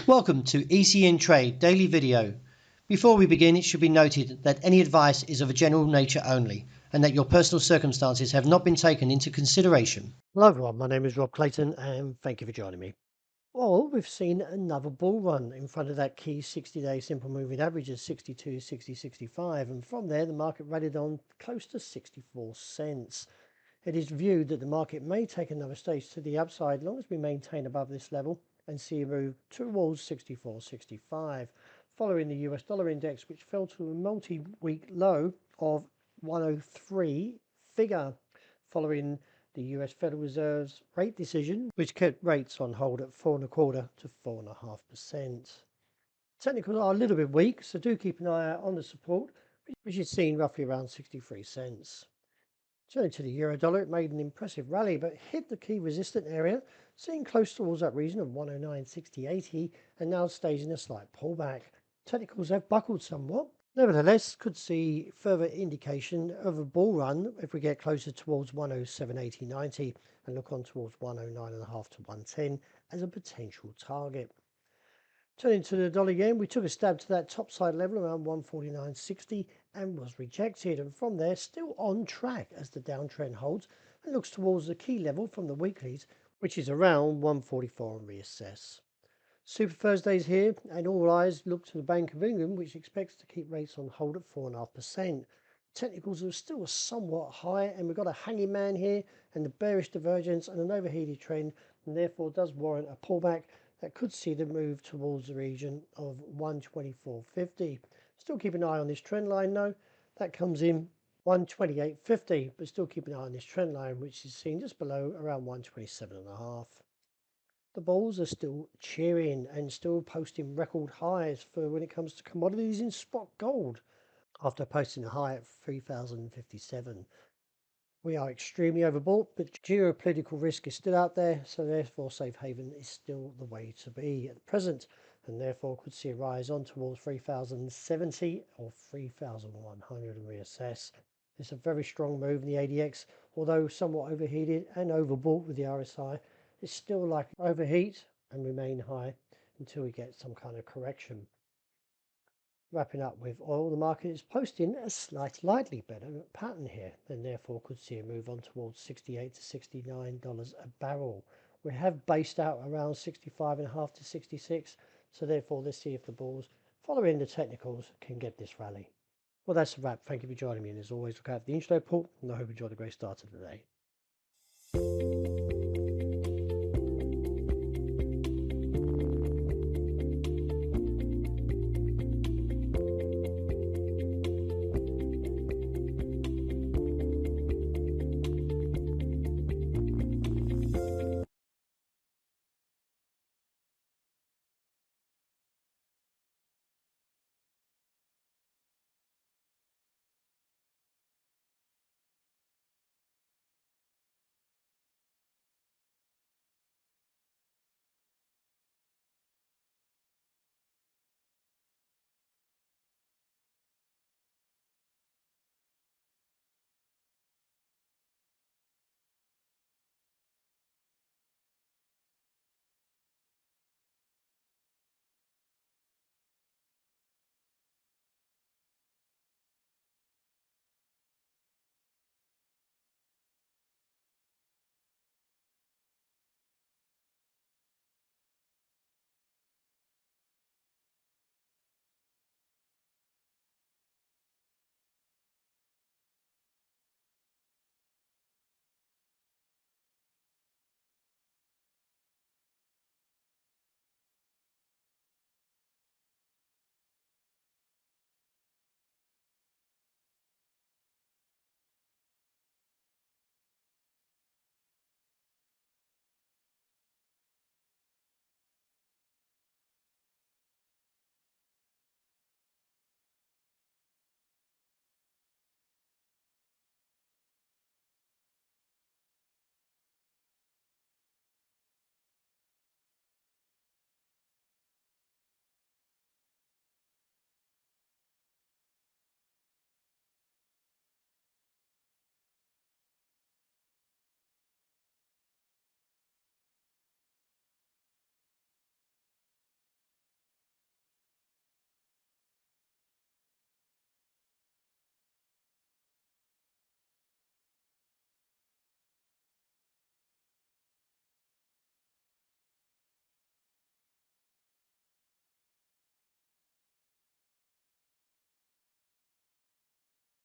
Welcome to ECN Trade Daily Video. Before we begin, it should be noted that any advice is of a general nature only and that your personal circumstances have not been taken into consideration. Hello everyone, my name is Rob Clayton and thank you for joining me. Well, we've seen another bull run in front of that key 60-day simple moving average of 62, 60, 65, and from there the market rallied on close to 64 cents. It is viewed that the market may take another stage to the upside as long as we maintain above this level and see a move towards 64, 65, following the US dollar index, which fell to a multi-week low of 103 figure, following the US Federal Reserve's rate decision, which kept rates on hold at 4.25 to 4.5%. Technicals are a little bit weak, so do keep an eye out on the support, which is seen roughly around 63 cents. Turning to the euro dollar, it made an impressive rally but hit the key resistant area, sitting close towards that region of 109.6080 and now staging a slight pullback. Technicals have buckled somewhat. Nevertheless, could see further indication of a bull run if we get closer towards 107.8090 and look on towards 109.5 to 110 as a potential target. Turning to the dollar yen, we took a stab to that top side level around 149.60 and was rejected, and from there still on track as the downtrend holds and looks towards the key level from the weeklies, which is around 144 and reassess. Super Thursdays here, and all eyes look to the Bank of England, which expects to keep rates on hold at 4.5%. Technicals are still somewhat high, and we've got a hanging man here and the bearish divergence and an overheated trend, and therefore does warrant a pullback that could see the move towards the region of 124.50. Still keep an eye on this trend line though. That comes in 128.50, but still keep an eye on this trend line, which is seen just below around 127.5. The bulls are still cheering and still posting record highs for when it comes to commodities in spot gold after posting a high at 3,057. We are extremely overbought, but geopolitical risk is still out there, so therefore safe haven is still the way to be at present, and therefore could see a rise on towards 3,070 or 3,100 and reassess. It's a very strong move in the ADX, although somewhat overheated and overbought with the RSI. It's still likely to overheat and remain high until we get some kind of correction. Wrapping up with oil, the market is posting a slightly better pattern here, and therefore could see a move on towards $68 to $69 a barrel. We have based out around 65.5 to 66, so therefore let's see if the bulls, following the technicals, can get this rally. Well, that's a wrap. Thank you for joining me, and as always, look out for the intraday report, and I hope you enjoy the great start of the day.